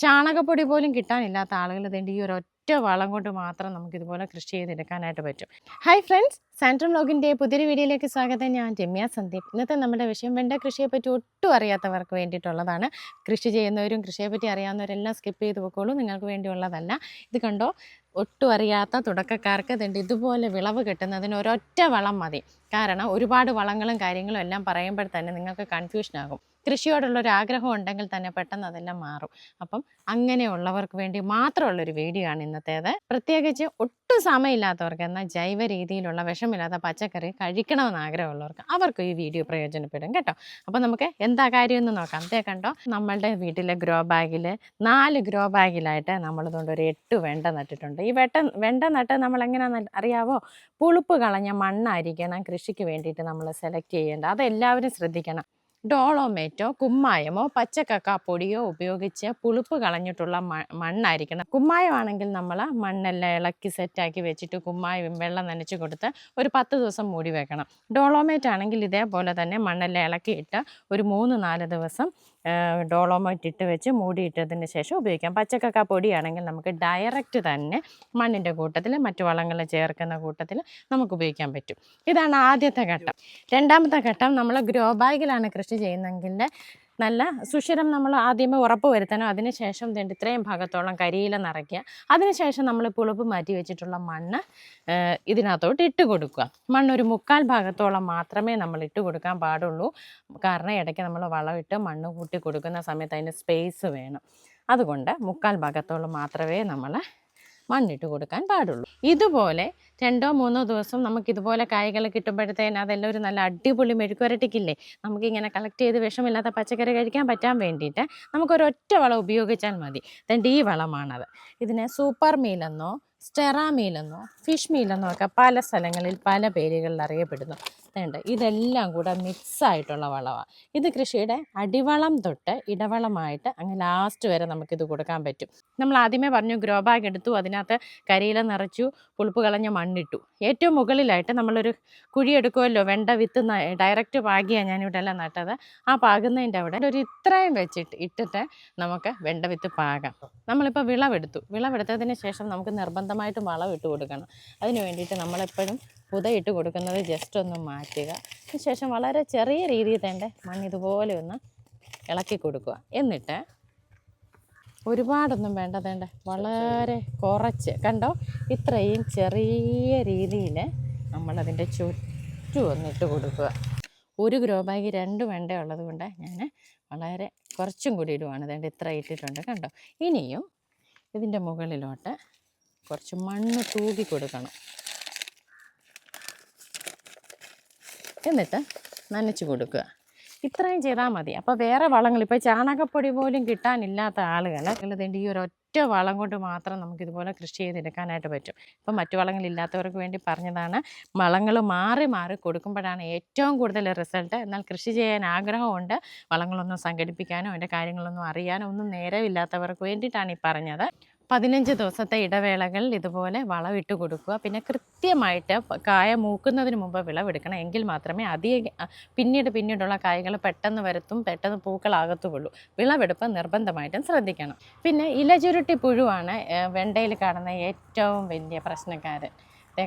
ചാണകപ്പൊടി പോലും കിട്ടാനില്ലാത്ത ആളുകൾ ഇതേണ്ട ഈ ഒരൊറ്റ വളം കൊണ്ട് മാത്രം നമുക്കിതുപോലെ കൃഷി ചെയ്തെടുക്കാനായിട്ട് പറ്റും. ഹായ് ഫ്രണ്ട്സ്, സാൻട്രം വ്ലോഗിൻ്റെ പുതിയൊരു വീഡിയോയിലേക്ക് സ്വാഗതം. ഞാൻ രമ്യ സന്ദീപ്. ഇന്നത്തെ നമ്മുടെ വിഷയം വെണ്ട കൃഷിയെപ്പറ്റി ഒട്ടും അറിയാത്തവർക്ക് വേണ്ടിയിട്ടുള്ളതാണ്. കൃഷി ചെയ്യുന്നവരും കൃഷിയെപ്പറ്റി അറിയാവുന്നവരെല്ലാം സ്കിപ്പ് ചെയ്ത് പോയിക്കോളൂ, നിങ്ങൾക്ക് വേണ്ടിയുള്ളതല്ല. ഇത് കണ്ടോ, ഒട്ടും അറിയാത്ത തുടക്കക്കാർക്ക് ഇതുണ്ട് ഇതുപോലെ വിളവ് കിട്ടുന്നതിന് ഒരൊറ്റ വളം മതി. കാരണം ഒരുപാട് വളങ്ങളും കാര്യങ്ങളും എല്ലാം പറയുമ്പോൾ തന്നെ നിങ്ങൾക്ക് കൺഫ്യൂഷനാകും. കൃഷിയോടുള്ളൊരു ആഗ്രഹം ഉണ്ടെങ്കിൽ തന്നെ പെട്ടെന്ന് അതെല്ലാം മാറും. അപ്പം അങ്ങനെയുള്ളവർക്ക് വേണ്ടി മാത്രമുള്ളൊരു വീഡിയോ ആണ് ഇന്നത്തേത്. പ്രത്യേകിച്ച് ഒട്ടും സമയമില്ലാത്തവർക്ക്, എന്നാൽ ജൈവ രീതിയിലുള്ള വിഷമില്ലാത്ത പച്ചക്കറി കഴിക്കണമെന്ന് ആഗ്രഹമുള്ളവർക്ക് അവർക്ക് ഈ വീഡിയോ പ്രയോജനപ്പെടും കേട്ടോ. അപ്പോൾ നമുക്ക് എന്താ കാര്യമെന്ന് നോക്കാം. അതേ കണ്ടോ, നമ്മളുടെ വീട്ടിലെ ഗ്രോ ബാഗിൽ 4 ഗ്രോ ബാഗിലായിട്ട് നമ്മളിതുകൊണ്ട് ഒരു 8 വെണ്ട നട്ടിട്ടുണ്ട്. ഈ വെണ്ട നട്ട് നമ്മൾ എങ്ങനെയാണെന്ന് അറിയാവോ? പുളിപ്പ് കളഞ്ഞ മണ്ണായിരിക്കണം കൃഷിക്ക് വേണ്ടിയിട്ട് നമ്മൾ സെലക്ട് ചെയ്യേണ്ടത്. അതെല്ലാവരും ശ്രദ്ധിക്കണം. ഡോളോമേറ്റോ, കുമ്മായമോ, പച്ചക്കക്കാപ്പൊടിയോ ഉപയോഗിച്ച് പുളിപ്പ് കളഞ്ഞിട്ടുള്ള മണ്ണായിരിക്കണം. കുമ്മായമാണെങ്കിൽ നമ്മൾ മണ്ണെല്ലാം ഇളക്കി സെറ്റാക്കി വെച്ചിട്ട് കുമ്മായം വെള്ളം നനച്ച് കൊടുത്ത് ഒരു 10 ദിവസം മൂടി വെക്കണം. ഡോളോമേറ്റ് ആണെങ്കിൽ ഇതേപോലെ തന്നെ മണ്ണെല്ലാം ഇളക്കിയിട്ട് ഒരു 3-4 ദിവസം ഡോളോമേറ്റ് ഇട്ട് വെച്ച് മൂടിയിട്ടതിന് ശേഷം ഉപയോഗിക്കാം. പച്ചക്കക്കാപ്പൊടിയാണെങ്കിൽ നമുക്ക് ഡയറക്റ്റ് തന്നെ മണ്ണിൻ്റെ കൂട്ടത്തിൽ മറ്റു വളങ്ങൾ ചേർക്കുന്ന കൂട്ടത്തിൽ നമുക്ക് ഉപയോഗിക്കാൻ പറ്റും. ഇതാണ് ആദ്യത്തെ ഘട്ടം. രണ്ടാമത്തെ ഘട്ടം, നമ്മൾ ഗ്രോ ബാഗിലാണ് കൃഷി ചെയ്യുന്നതെങ്കിൽ നല്ല സുഷിരം നമ്മൾ ആദ്യമേ ഉറപ്പ് വരുത്തണം. അതിനുശേഷം ഇത്രയും ഭാഗത്തോളം കരിയില നിറയ്ക്കുക. അതിനുശേഷം നമ്മൾ പുളിപ്പ് മാറ്റി വെച്ചിട്ടുള്ള മണ്ണ് ഇതിനകത്തോട്ട് ഇട്ട് കൊടുക്കുക. മണ്ണൊരു 3/4 ഭാഗത്തോളം മാത്രമേ നമ്മൾ ഇട്ട് കൊടുക്കാൻ പാടുള്ളൂ. കാരണം ഇടയ്ക്ക് നമ്മൾ വളമിട്ട് മണ്ണ് കൂട്ടി കൊടുക്കുന്ന സമയത്ത് അതിന് സ്പേസ് വേണം. അതുകൊണ്ട് 3/4 ഭാഗത്തോളം മാത്രമേ നമ്മൾ മണ്ണിട്ട് കൊടുക്കാൻ പാടുള്ളൂ. ഇതുപോലെ 2-3 ദിവസം നമുക്കിതുപോലെ കായ്കൾ കിട്ടുമ്പോഴത്തേന് അതെല്ലാം ഒരു നല്ല അടിപൊളി മെഴുക്കുവരട്ടിക്കില്ലേ, നമുക്കിങ്ങനെ കളക്ട് ചെയ്ത് വിഷമില്ലാത്ത പച്ചക്കറി കഴിക്കാൻ പറ്റാൻ വേണ്ടിയിട്ട് നമുക്കൊരൊറ്റ വളം ഉപയോഗിച്ചാൽ മതി. ഈ വളമാണത്. ഇതിനെ സൂപ്പർ മീലെന്നോ സ്റ്റെറാമീലെന്നോ ഫിഷ് മീലെന്നോ ഒക്കെ പല സ്ഥലങ്ങളിൽ പല പേരുകളിൽ അറിയപ്പെടുന്നു. ഇതെല്ലാം കൂടെ മിക്സായിട്ടുള്ള വളമാണ്. ഇത് കൃഷിയുടെ അടിവളം തൊട്ട് ഇടവളമായിട്ട് അങ്ങ് ലാസ്റ്റ് വരെ നമുക്കിത് കൊടുക്കാൻ പറ്റും. നമ്മൾ ആദ്യമേ പറഞ്ഞു, ഗ്രോ ബാഗ് എടുത്തു, അതിനകത്ത് കരിയില നിറച്ചു, പുളിപ്പ് കളഞ്ഞ മണ്ണിട്ടു. ഏറ്റവും മുകളിലായിട്ട് നമ്മളൊരു കുഴി എടുക്കുമല്ലോ, വെണ്ട വിത്ത് ഡയറക്റ്റ് പാകിയാണ് ഞാനിവിടെ എല്ലാം നട്ടത്. ആ പാകുന്നതിൻ്റെ അവിടെ ഒരു ഇത്രയും ഇട്ടിട്ട് നമുക്ക് വെണ്ട വിത്ത് പാകാം. നമ്മളിപ്പോൾ വിളവെടുത്തതിന് ശേഷം നമുക്ക് നിർബന്ധമായിട്ടും വളം ഇട്ട് കൊടുക്കണം. അതിന് വേണ്ടിയിട്ട് നമ്മളെപ്പോഴും പുതയിട്ട് കൊടുക്കുന്നത് ജസ്റ്റ് ഒന്ന് മാറ്റുക. അതിനുശേഷം വളരെ ചെറിയ രീതിയിൽ തന്നെ മണ്ണിതുപോലെ ഒന്ന് ഇളക്കി കൊടുക്കുക. എന്നിട്ട് ഒരുപാടൊന്നും വേണ്ട, വളരെ കുറച്ച് കണ്ടോ, ഇത്രയും ചെറിയ രീതിയിൽ നമ്മളതിൻ്റെ ചുറ്റും ഒന്നിട്ട് കൊടുക്കുക. ഒരു ഗ്രോ ബാഗ് 2 വെണ്ട ഉള്ളത് കൊണ്ട് ഞാൻ വളരെ കുറച്ചും കൂടി ഇടുവാണ്. ഇത്ര ഇട്ടിട്ടുണ്ട് കണ്ടോ. ഇനിയും ഇതിൻ്റെ മുകളിലോട്ട് കുറച്ച് മണ്ണ് തൂക്കി കൊടുക്കണം. എന്നിട്ട് നനച്ച് കൊടുക്കുക. ഇത്രയും ചെയ്താൽ മതി. അപ്പോൾ വേറെ വളങ്ങൾ, ഇപ്പോൾ ചാണകപ്പൊടി പോലും കിട്ടാനില്ലാത്ത ആളുകൾ ഈ ഒരൊറ്റ വളം കൊണ്ട് മാത്രം നമുക്കിതുപോലെ കൃഷി ചെയ്തെടുക്കാനായിട്ട് പറ്റും. ഇപ്പം മറ്റു വളങ്ങളില്ലാത്തവർക്ക് വേണ്ടി പറഞ്ഞതാണ്. വളങ്ങൾ മാറി മാറി കൊടുക്കുമ്പോഴാണ് ഏറ്റവും കൂടുതൽ റിസൾട്ട്. എന്നാൽ കൃഷി ചെയ്യാൻ ആഗ്രഹമുണ്ട്, വളങ്ങളൊന്നും സംഘടിപ്പിക്കാനോ അതിൻ്റെ കാര്യങ്ങളൊന്നും അറിയാനോ ഒന്നും നേരമില്ലാത്തവർക്ക് വേണ്ടിയിട്ടാണ് ഈ പറഞ്ഞത്. 15 ദിവസത്തെ ഇടവേളകളിൽ ഇതുപോലെ വളമിട്ട് കൊടുക്കുക. പിന്നെ കൃത്യമായിട്ട് കായ മൂക്കുന്നതിന് മുമ്പ് വിളവെടുക്കണം. എങ്കിൽ മാത്രമേ പിന്നീടുള്ള കായകൾ പെട്ടെന്ന് വരത്തും പെട്ടെന്ന് പൂക്കളാകത്തുള്ളൂ. വിളവെടുപ്പ് നിർബന്ധമായിട്ടും ശ്രദ്ധിക്കണം. പിന്നെ ഇലചുരുട്ടി പുഴുവാണ് വെണ്ടയിൽ കാണുന്ന ഏറ്റവും വലിയ പ്രശ്നക്കാരൻ.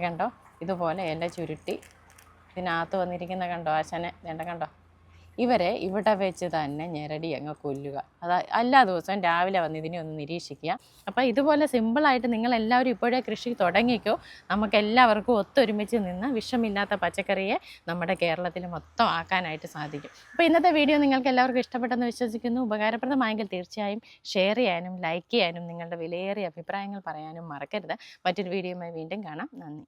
കണ്ടോ, ഇതുപോലെ ഇല ചുരുട്ടി ഇതിനകത്ത് വന്നിരിക്കുന്ന കണ്ടോ ആശനെ കണ്ടോ. ഇവരെ ഇവിടെ വെച്ച് തന്നെ ഞെരടി അങ്ങ് കൊല്ലുക. എല്ലാ ദിവസവും രാവിലെ വന്ന് ഇതിനെ ഒന്ന് നിരീക്ഷിക്കുക. അപ്പോൾ ഇതുപോലെ സിമ്പിളായിട്ട് നിങ്ങളെല്ലാവരും ഇപ്പോഴേ കൃഷി തുടങ്ങിക്കോ. നമുക്കെല്ലാവർക്കും ഒത്തൊരുമിച്ച് നിന്ന് വിഷമില്ലാത്ത പച്ചക്കറിയെ നമ്മുടെ കേരളത്തിൽ മൊത്തം ആക്കാനായിട്ട് സാധിക്കും. അപ്പോൾ ഇന്നത്തെ വീഡിയോ നിങ്ങൾക്ക് എല്ലാവർക്കും ഇഷ്ടപ്പെട്ടെന്ന് വിശ്വസിക്കുന്നു. ഉപകാരപ്രദമായെങ്കിൽ തീർച്ചയായും ഷെയർ ചെയ്യാനും ലൈക്ക് ചെയ്യാനും നിങ്ങളുടെ വിലയേറിയ അഭിപ്രായങ്ങൾ പറയാനും മറക്കരുത്. മറ്റൊരു വീഡിയോയുമായി വീണ്ടും കാണാം. നന്ദി.